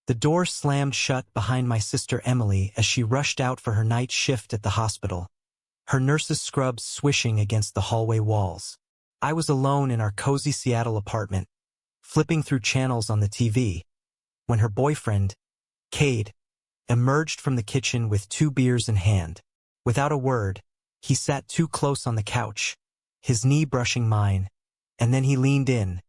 The door slammed shut behind my sister Emily as she rushed out for her night shift at the hospital, her nurse's scrubs swishing against the hallway walls. I was alone in our cozy Seattle apartment, flipping through channels on the TV, when her boyfriend, Cade, emerged from the kitchen with 2 beers in hand. Without a word, he sat too close on the couch, his knee brushing mine, and then he leaned in,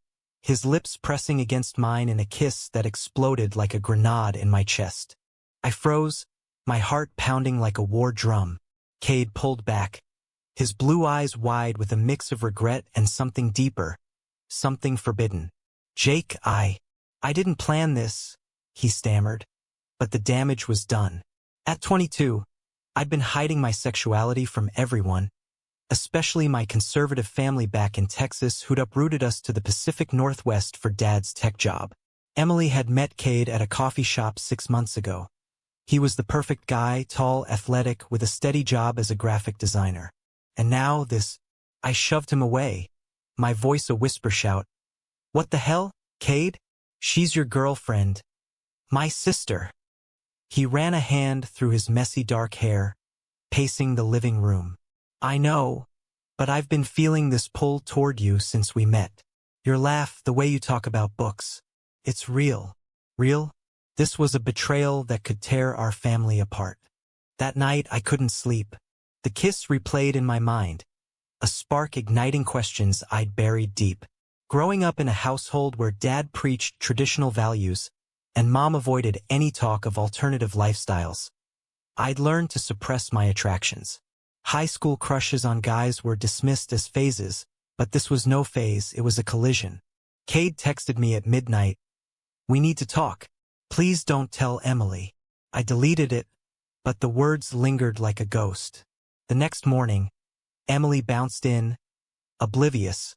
his lips pressing against mine in a kiss that exploded like a grenade in my chest. I froze, my heart pounding like a war drum. Cade pulled back, his blue eyes wide with a mix of regret and something deeper, something forbidden. "Jake, I didn't plan this," he stammered, but the damage was done. At 22, I'd been hiding my sexuality from everyone, especially my conservative family back in Texas who'd uprooted us to the Pacific Northwest for Dad's tech job. Emily had met Cade at a coffee shop 6 months ago. He was the perfect guy, tall, athletic, with a steady job as a graphic designer. And now this, I shoved him away, my voice a whisper shout. "What the hell, Cade? She's your girlfriend. My sister." He ran a hand through his messy dark hair, pacing the living room. "I know, but I've been feeling this pull toward you since we met. Your laugh, the way you talk about books. It's real." Real? This was a betrayal that could tear our family apart. That night I couldn't sleep. The kiss replayed in my mind, a spark igniting questions I'd buried deep. Growing up in a household where Dad preached traditional values and Mom avoided any talk of alternative lifestyles, I'd learned to suppress my attractions. High school crushes on guys were dismissed as phases, but this was no phase, it was a collision. Cade texted me at midnight, "We need to talk. Please don't tell Emily." I deleted it, but the words lingered like a ghost. The next morning, Emily bounced in, oblivious,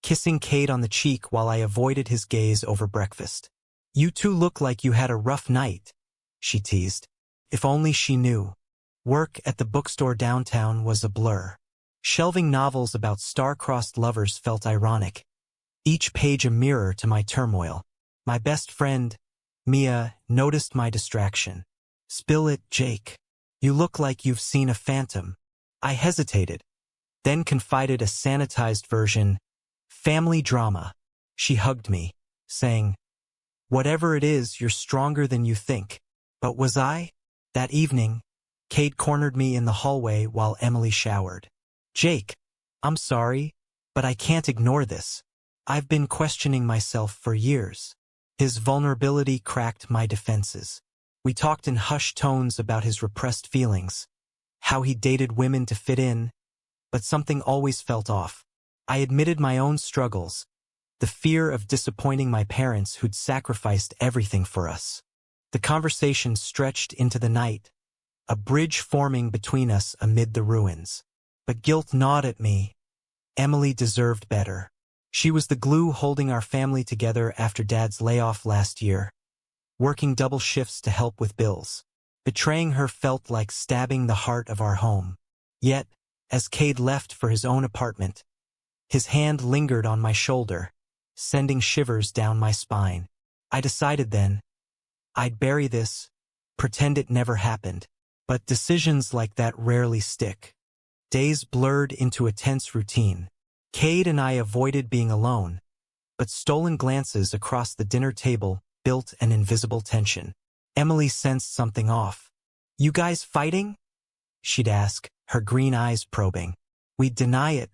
kissing Cade on the cheek while I avoided his gaze over breakfast. "You two look like you had a rough night," she teased. If only she knew. Work at the bookstore downtown was a blur. Shelving novels about star-crossed lovers felt ironic, each page a mirror to my turmoil. My best friend, Mia, noticed my distraction. "Spill it, Jake. You look like you've seen a phantom." I hesitated, then confided a sanitized version, "Family drama." She hugged me, saying, "Whatever it is, you're stronger than you think." But was I? That evening, Cade cornered me in the hallway while Emily showered. "Jake, I'm sorry, but I can't ignore this. I've been questioning myself for years." His vulnerability cracked my defenses. We talked in hushed tones about his repressed feelings, how he dated women to fit in, but something always felt off. I admitted my own struggles, the fear of disappointing my parents who'd sacrificed everything for us. The conversation stretched into the night, a bridge forming between us amid the ruins. But guilt gnawed at me. Emily deserved better. She was the glue holding our family together after Dad's layoff last year, working double shifts to help with bills. Betraying her felt like stabbing the heart of our home. Yet, as Cade left for his own apartment, his hand lingered on my shoulder, sending shivers down my spine. I decided then, I'd bury this, pretend it never happened. But decisions like that rarely stick. Days blurred into a tense routine. Cade and I avoided being alone, but stolen glances across the dinner table built an invisible tension. Emily sensed something off. "You guys fighting?" she'd ask, her green eyes probing. We'd deny it,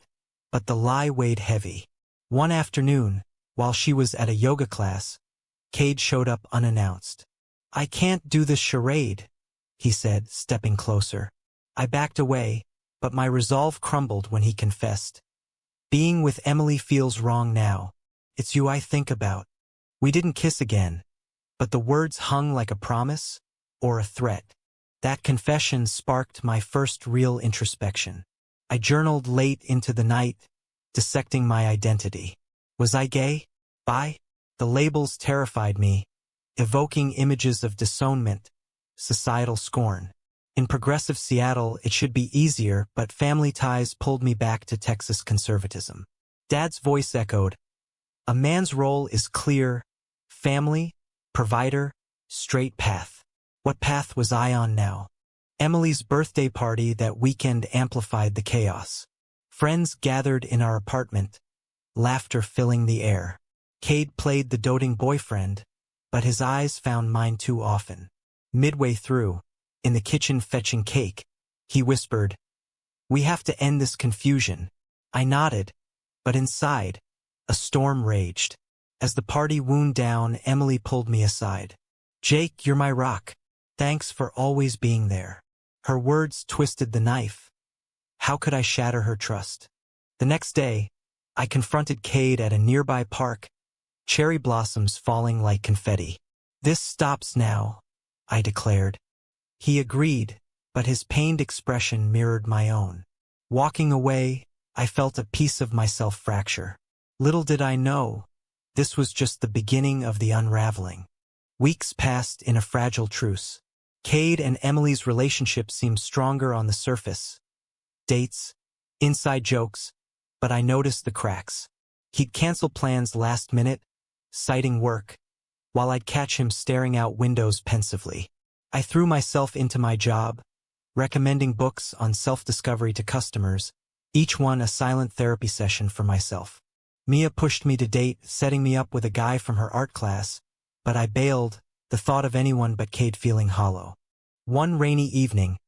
but the lie weighed heavy. One afternoon, while she was at a yoga class, Cade showed up unannounced. "I can't do this charade," he said, stepping closer. I backed away, but my resolve crumbled when he confessed. "Being with Emily feels wrong now. It's you I think about." We didn't kiss again, but the words hung like a promise or a threat. That confession sparked my first real introspection. I journaled late into the night, dissecting my identity. Was I gay? Bi? The labels terrified me, evoking images of disownment, societal scorn. In progressive Seattle, it should be easier, but family ties pulled me back to Texas conservatism. Dad's voice echoed, "A man's role is clear: family, provider, straight path. What path was I on now? Emily's birthday party that weekend amplified the chaos. Friends gathered in our apartment, laughter filling the air. Cade played the doting boyfriend, but his eyes found mine too often. Midway through, in the kitchen fetching cake, he whispered, "We have to end this confusion." I nodded, but inside, a storm raged. As the party wound down, Emily pulled me aside. "Jake, you're my rock. Thanks for always being there." Her words twisted the knife. How could I shatter her trust? The next day, I confronted Cade at a nearby park, cherry blossoms falling like confetti. "This stops now," I declared. He agreed, but his pained expression mirrored my own. Walking away, I felt a piece of myself fracture. Little did I know, this was just the beginning of the unraveling. Weeks passed in a fragile truce. Cade and Emily's relationship seemed stronger on the surface. Dates, inside jokes, but I noticed the cracks. He'd cancel plans last minute, citing work, while I'd catch him staring out windows pensively. I threw myself into my job, recommending books on self-discovery to customers, each one a silent therapy session for myself. Mia pushed me to date, setting me up with a guy from her art class, but I bailed, the thought of anyone but Cade feeling hollow. One rainy evening,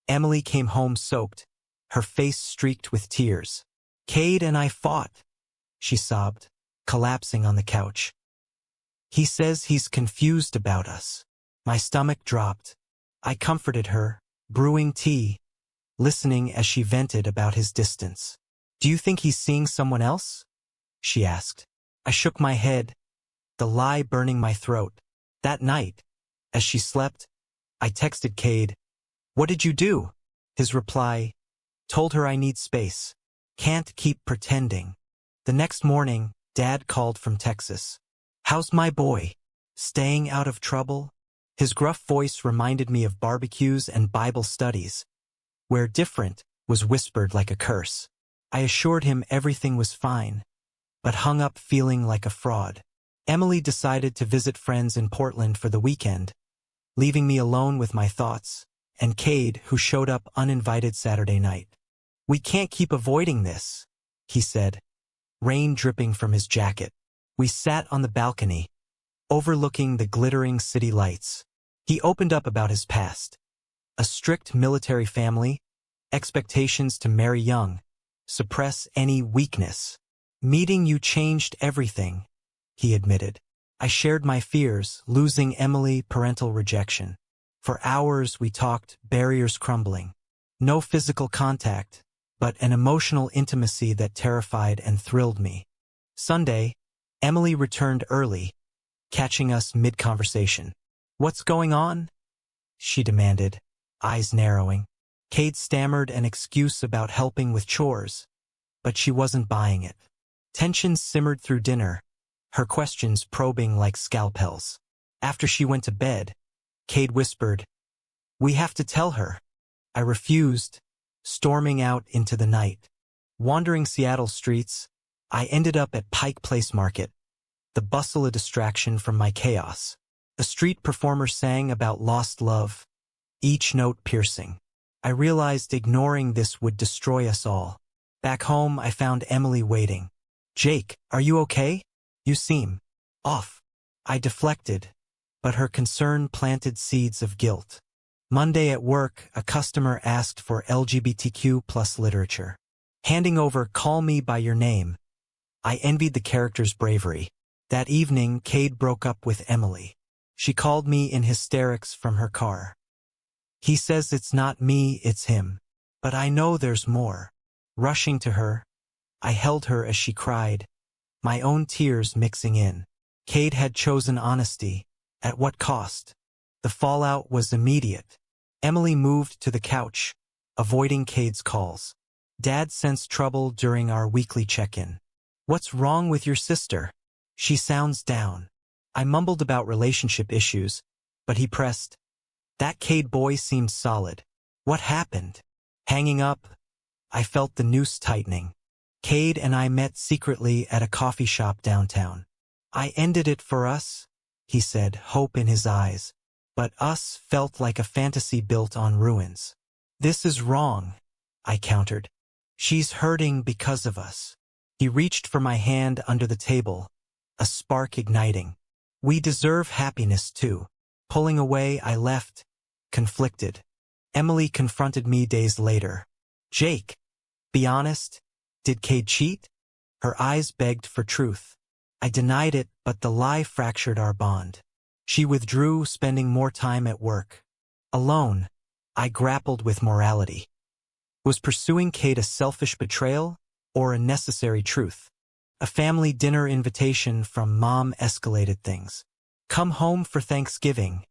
Emily came home soaked, her face streaked with tears. "Cade and I fought," she sobbed, collapsing on the couch. "He says he's confused about us." My stomach dropped. I comforted her, brewing tea, listening as she vented about his distance. "Do you think he's seeing someone else?" she asked. I shook my head, the lie burning my throat. That night, as she slept, I texted Cade, "What did you do?" His reply, "Told her I need space. Can't keep pretending." The next morning, Dad called from Texas. "How's my boy? Staying out of trouble?" His gruff voice reminded me of barbecues and Bible studies, where different was whispered like a curse. I assured him everything was fine, but hung up feeling like a fraud. Emily decided to visit friends in Portland for the weekend, leaving me alone with my thoughts, and Cade, who showed up uninvited Saturday night. "We can't keep avoiding this," he said, rain dripping from his jacket. We sat on the balcony, overlooking the glittering city lights. He opened up about his past. A strict military family, expectations to marry young, suppress any weakness. "Meeting you changed everything," he admitted. I shared my fears, losing Emily, parental rejection. For hours we talked, barriers crumbling. No physical contact, but an emotional intimacy that terrified and thrilled me. Sunday, Emily returned early, catching us mid-conversation. "What's going on?" she demanded, eyes narrowing. Cade stammered an excuse about helping with chores, but she wasn't buying it. Tension simmered through dinner, her questions probing like scalpels. After she went to bed, Cade whispered, "We have to tell her." I refused, storming out into the night. Wandering Seattle streets, I ended up at Pike Place Market, the bustle a distraction from my chaos. A street performer sang about lost love, each note piercing. I realized ignoring this would destroy us all. Back home, I found Emily waiting. "Jake, are you okay? You seem off." I deflected, but her concern planted seeds of guilt. Monday at work, a customer asked for LGBTQ+ literature. Handing over "Call Me by Your Name," I envied the character's bravery. That evening, Cade broke up with Emily. She called me in hysterics from her car. "He says it's not me, it's him. But I know there's more." Rushing to her, I held her as she cried, my own tears mixing in. Cade had chosen honesty. At what cost? The fallout was immediate. Emily moved to the couch, avoiding Cade's calls. Dad sensed trouble during our weekly check-in. "What's wrong with your sister? She sounds down." I mumbled about relationship issues, but he pressed, "That Cade boy seemed solid. What happened?" Hanging up, I felt the noose tightening. Cade and I met secretly at a coffee shop downtown. "I ended it for us," he said, hope in his eyes. but us felt like a fantasy built on ruins. This is wrong, I countered. She's hurting because of us. He reached for my hand under the table, a spark igniting. We deserve happiness too. Pulling away, I left, conflicted. Emily confronted me days later. Jake, be honest, did Cade cheat? Her eyes begged for truth. I denied it, but the lie fractured our bond. She withdrew, spending more time at work. Alone, I grappled with morality. Was pursuing Cade a selfish betrayal or a necessary truth? A family dinner invitation from Mom escalated things. Come home for Thanksgiving,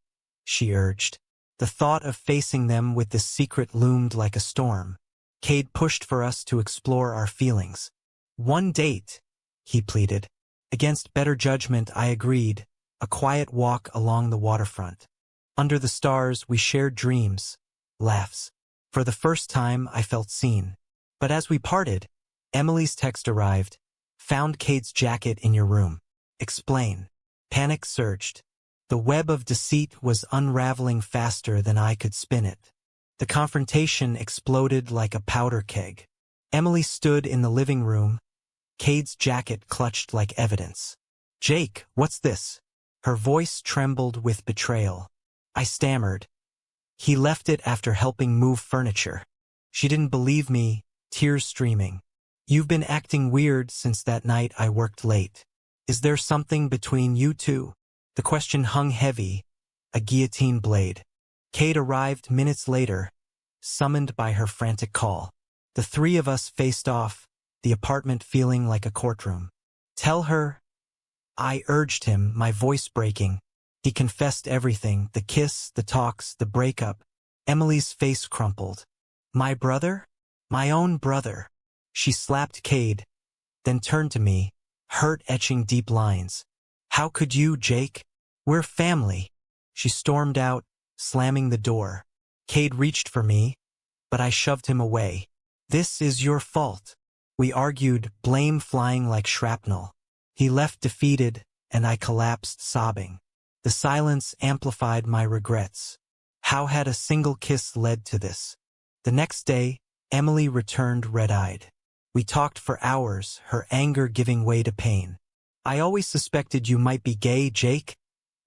she urged. The thought of facing them with this secret loomed like a storm. Cade pushed for us to explore our feelings. One date, he pleaded. Against better judgment, I agreed, a quiet walk along the waterfront. Under the stars, we shared dreams, laughs. For the first time, I felt seen. But as we parted, Emily's text arrived. Found Cade's jacket in your room. Explain. Panic surged. The web of deceit was unraveling faster than I could spin it. The confrontation exploded like a powder keg. Emily stood in the living room, Cade's jacket clutched like evidence. Jake, what's this? Her voice trembled with betrayal. I stammered. He left it after helping move furniture. She didn't believe me, tears streaming. You've been acting weird since that night I worked late. Is there something between you two? The question hung heavy, a guillotine blade. Cade arrived minutes later, summoned by her frantic call. The three of us faced off, the apartment feeling like a courtroom. Tell her, I urged him, my voice breaking. He confessed everything, the kiss, the talks, the breakup. Emily's face crumpled. My brother? My own brother. She slapped Cade, then turned to me, hurt etching deep lines. How could you, Jake? We're family. She stormed out, slamming the door. Cade reached for me, but I shoved him away. This is your fault. We argued, blame flying like shrapnel. He left defeated, and I collapsed sobbing. The silence amplified my regrets. How had a single kiss led to this? The next day, Emily returned red-eyed. We talked for hours, her anger giving way to pain. I always suspected you might be gay, Jake.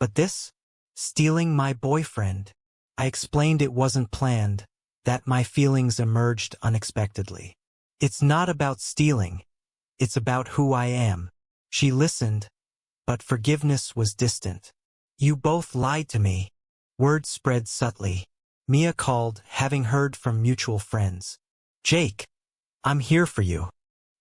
But this? Stealing my boyfriend. I explained it wasn't planned, that my feelings emerged unexpectedly. It's not about stealing. It's about who I am. She listened, but forgiveness was distant. You both lied to me. Word spread subtly. Mia called, having heard from mutual friends. Jake, I'm here for you.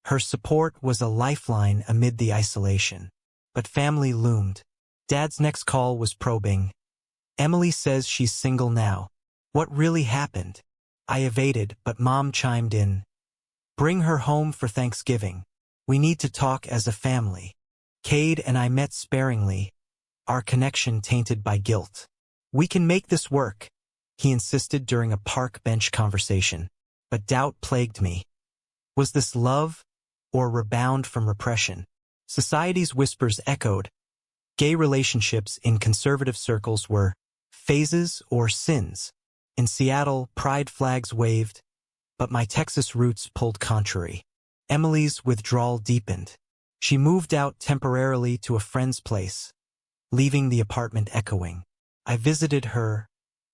Her support was a lifeline amid the isolation. But family loomed. Dad's next call was probing. Emily says she's single now. What really happened? I evaded, but Mom chimed in. Bring her home for Thanksgiving. We need to talk as a family. Cade and I met sparingly, our connection tainted by guilt. We can make this work, he insisted during a park bench conversation. But doubt plagued me. Was this love or rebound from repression? Society's whispers echoed. Gay relationships in conservative circles were phases or sins. In Seattle, pride flags waved, but my Texas roots pulled contrary. Emily's withdrawal deepened. She moved out temporarily to a friend's place, leaving the apartment echoing. I visited her,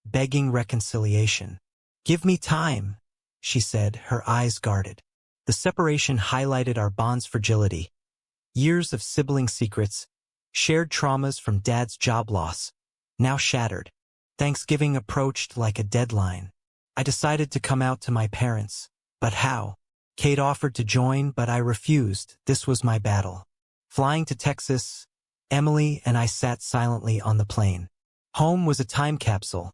begging reconciliation. Give me time, she said, her eyes guarded. The separation highlighted our bond's fragility. Years of sibling secrets, shared traumas from Dad's job loss, now shattered. Thanksgiving approached like a deadline. I decided to come out to my parents. But how? Cade offered to join, but I refused. This was my battle. Flying to Texas, Emily and I sat silently on the plane. Home was a time capsule.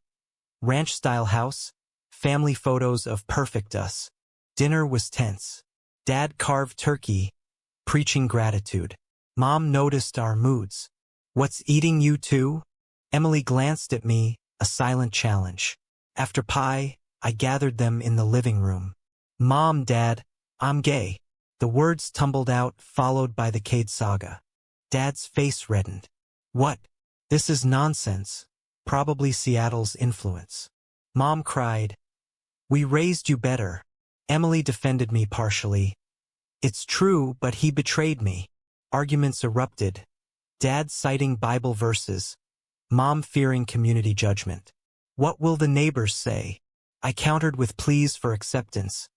Ranch-style house, family photos of perfect us. Dinner was tense. Dad carved turkey, preaching gratitude. Mom noticed our moods. What's eating you too? Emily glanced at me, a silent challenge. After pie, I gathered them in the living room. Mom, Dad, I'm gay. The words tumbled out, followed by the Cade saga. Dad's face reddened. What? This is nonsense. Probably Seattle's influence. Mom cried, "We raised you better." Emily defended me partially. "It's true, but he betrayed me." Arguments erupted. Dad citing Bible verses. Mom fearing community judgment. "What will the neighbors say?" I countered with pleas for acceptance,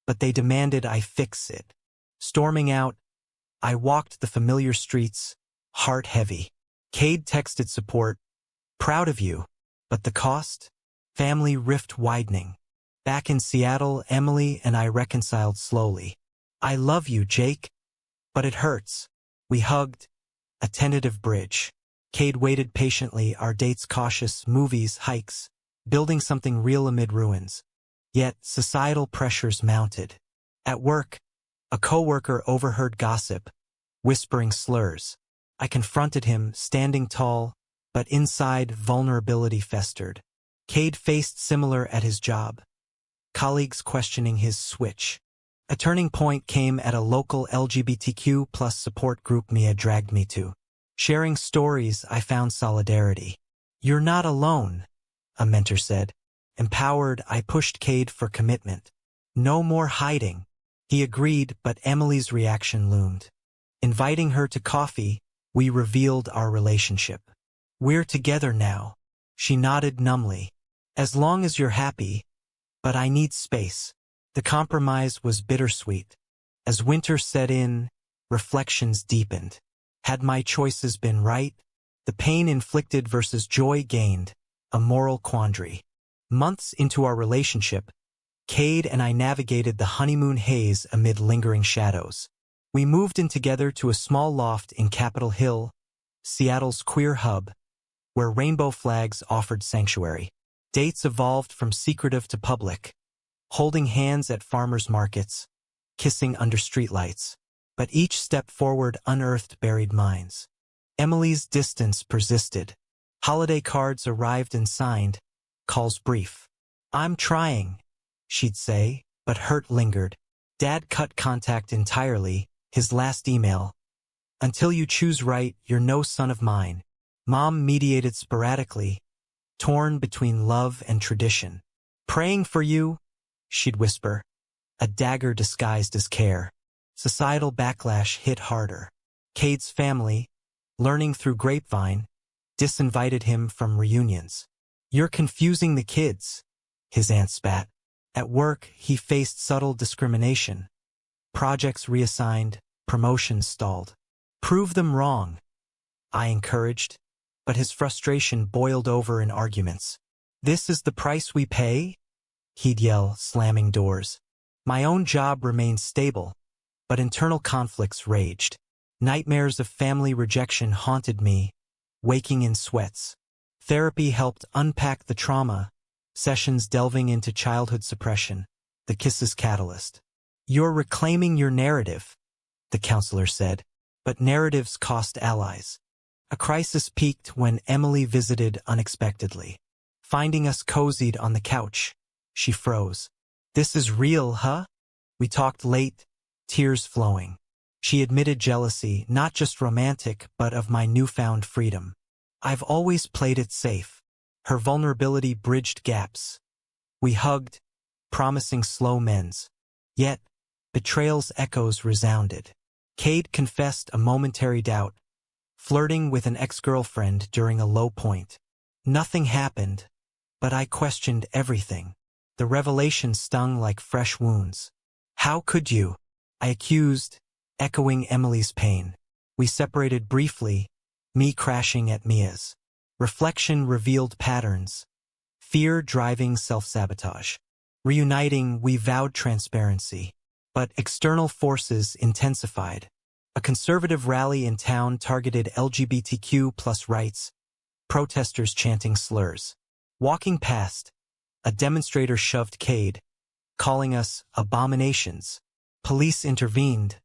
but they demanded I fix it. Storming out, I walked the familiar streets, heart heavy. Cade texted support, "Proud of you." But the cost? Family rift widening. Back in Seattle, Emily and I reconciled slowly. "I love you, Jake." "But it hurts." We hugged, a tentative bridge. Cade waited patiently, our dates cautious, movies, hikes, building something real amid ruins. Yet societal pressures mounted. At work, a coworker overheard gossip, whispering slurs. I confronted him, standing tall, but inside vulnerability festered. Cade faced similar at his job. Colleagues questioning his switch. A turning point came at a local LGBTQ+ support group Mia dragged me to. Sharing stories, I found solidarity. "You're not alone," a mentor said. Empowered, I pushed Cade for commitment. "No more hiding." He agreed, but Emily's reaction loomed. Inviting her to coffee, we revealed our relationship. "We're together now." She nodded numbly. "As long as you're happy, but I need space." The compromise was bittersweet. As winter set in, reflections deepened. Had my choices been right? The pain inflicted versus joy gained, a moral quandary. Months into our relationship, Cade and I navigated the honeymoon haze amid lingering shadows. We moved in together to a small loft in Capitol Hill, Seattle's queer hub, where rainbow flags offered sanctuary. Dates evolved from secretive to public, holding hands at farmers' markets, kissing under streetlights. But each step forward unearthed buried minds. Emily's distance persisted. Holiday cards arrived and signed, calls brief. "I'm trying," she'd say, but hurt lingered. Dad cut contact entirely, his last email. "Until you choose right, you're no son of mine." Mom mediated sporadically, torn between love and tradition. "Praying for you," she'd whisper, a dagger disguised as care. Societal backlash hit harder. Cade's family, learning through grapevine, disinvited him from reunions. "You're confusing the kids," his aunt spat. At work, he faced subtle discrimination. Projects reassigned, promotions stalled. "Prove them wrong," I encouraged, but his frustration boiled over in arguments. "This is the price we pay?" he'd yell, slamming doors. My own job remained stable, but internal conflicts raged. Nightmares of family rejection haunted me, waking in sweats. Therapy helped unpack the trauma, sessions delving into childhood suppression, the kisses catalyst. "You're reclaiming your narrative," the counselor said, but narratives cost allies. A crisis peaked when Emily visited unexpectedly. Finding us cozied on the couch, she froze. "This is real, huh?" We talked late, tears flowing. She admitted jealousy, not just romantic, but of my newfound freedom. I've always played it safe. Her vulnerability bridged gaps. We hugged, promising slow mends. Yet, betrayal's echoes resounded. Cade confessed a momentary doubt, flirting with an ex-girlfriend during a low point. Nothing happened, but I questioned everything. The revelation stung like fresh wounds. "How could you?" I accused, echoing Emily's pain. We separated briefly, me crashing at Mia's. Reflection revealed patterns, fear driving self-sabotage. Reuniting, we vowed transparency, but external forces intensified. A conservative rally in town targeted LGBTQ+ rights, protesters chanting slurs. Walking past, a demonstrator shoved Cade, calling us abominations. Police intervened,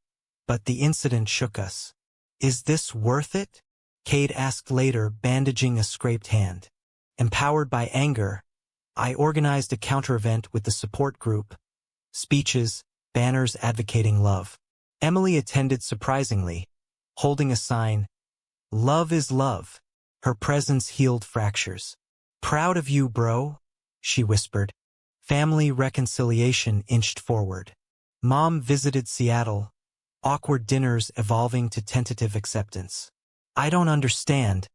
but the incident shook us. "Is this worth it?" Cade asked later, bandaging a scraped hand. Empowered by anger, I organized a counter-event with the support group. Speeches, banners advocating love. Emily attended surprisingly, holding a sign, "Love is love." Her presence healed fractures. Proud of you, bro, she whispered. Family reconciliation inched forward. Mom visited Seattle, awkward dinners evolving to tentative acceptance. I don't understand,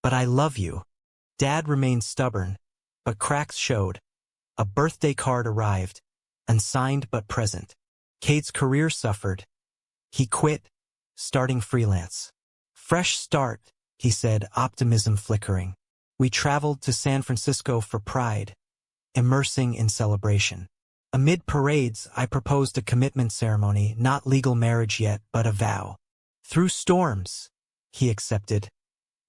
but I love you. Dad remained stubborn, but cracks showed. A birthday card arrived, unsigned but present. Cade's career suffered. He quit, starting freelance. Fresh start, he said, optimism flickering. We traveled to San Francisco for Pride, immersing in celebration. Amid parades, I proposed a commitment ceremony, not legal marriage yet, but a vow. Through storms, he accepted.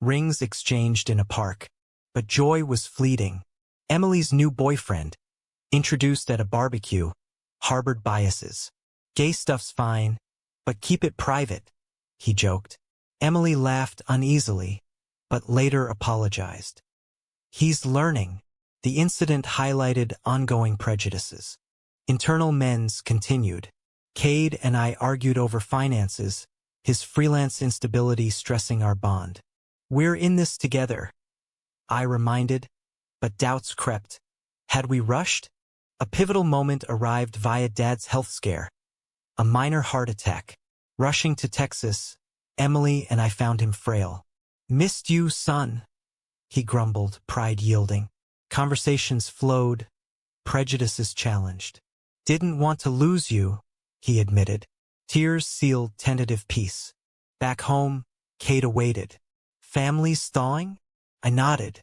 Rings exchanged in a park. But joy was fleeting. Emily's new boyfriend, introduced at a barbecue, harbored biases. Gay stuff's fine, but keep it private, he joked. Emily laughed uneasily, but later apologized. He's learning. The incident highlighted ongoing prejudices. Internal mends continued. Cade and I argued over finances, his freelance instability stressing our bond. We're in this together, I reminded, but doubts crept. Had we rushed? A pivotal moment arrived via Dad's health scare. A minor heart attack. Rushing to Texas, Emily and I found him frail. Missed you, son, he grumbled, pride yielding. Conversations flowed, prejudices challenged. Didn't want to lose you, he admitted. Tears sealed tentative peace. Back home, Kate awaited. Families thawing? I nodded.